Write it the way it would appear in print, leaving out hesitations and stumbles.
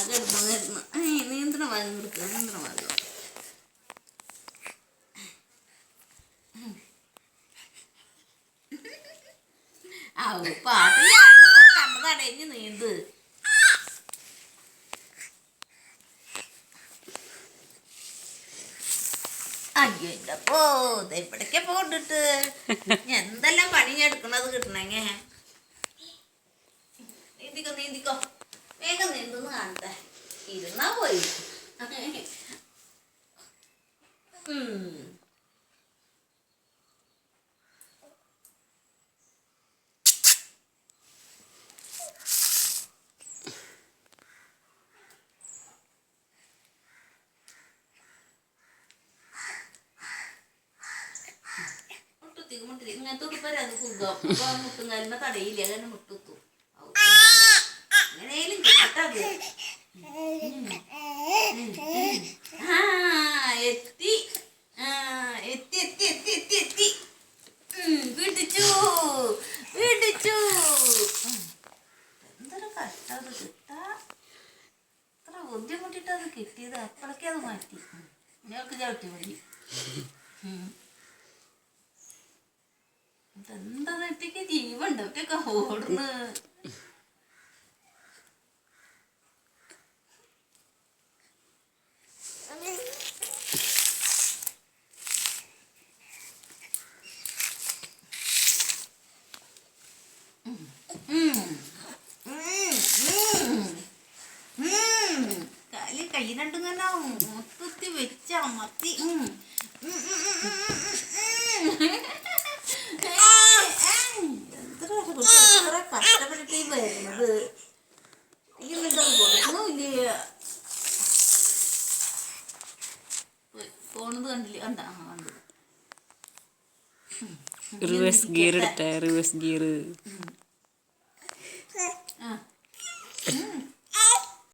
കിടന്നു നീന്തണമാകും കൊടുക്കുക നീന്തണമാകും. പാട്ട് കണ്ടതാണ് ഇനി നീന്ത്. അയ്യോ ഇല്ലപ്പോ ഇവിടേക്കാ പോണ്ടിട്ട് എന്തെല്ലാം പണി എടുക്കണത് കിട്ടണെങ്കേ. നീന്തിക്കോ നീന്തിക്കോ വേഗം നീന്തുന്ന് കാണട്ടെ. ഇരുന്നാ പോയി. ഇങ്ങനത്തെ ഉടുപ്പരാ അത് സുഖം. മുട്ടുകാലിന്റെ തടയില്ല അങ്ങനെ മുട്ടുത്തു. എങ്ങനെയും കേട്ടത് എത്തി എത്തി എത്തി എത്തി എത്തി എത്തി പിടിച്ചു പിടിച്ചു. എന്തൊരു കഷ്ടത് കിട്ടാ. അത്ര ബുദ്ധിമുട്ടിട്ട് അത് കിട്ടിയത്. അപ്പോഴേക്കേ അത് മാറ്റി. ഞങ്ങൾക്ക് ചവിട്ടി മതി. എന്താ നെറ്റിക്ക് ജീവുണ്ട് ഒറ്റൊക്കെ ഓടുന്നു. കൈ രണ്ടും തന്നെ മൊത്തത്തി വെച്ച് അമർത്തി. എത്ര കഷ്ടപ്പെട്ടിട്ട് വരുന്നത്. ഈ കൊടുക്കുന്നില്ല. പോണത് കണ്ടില്ല. കണ്ടാ കണ്ടു. റിവേഴ്സ് ഗിയർ എടുത്ത റിവേഴ്സ് ഗിയർ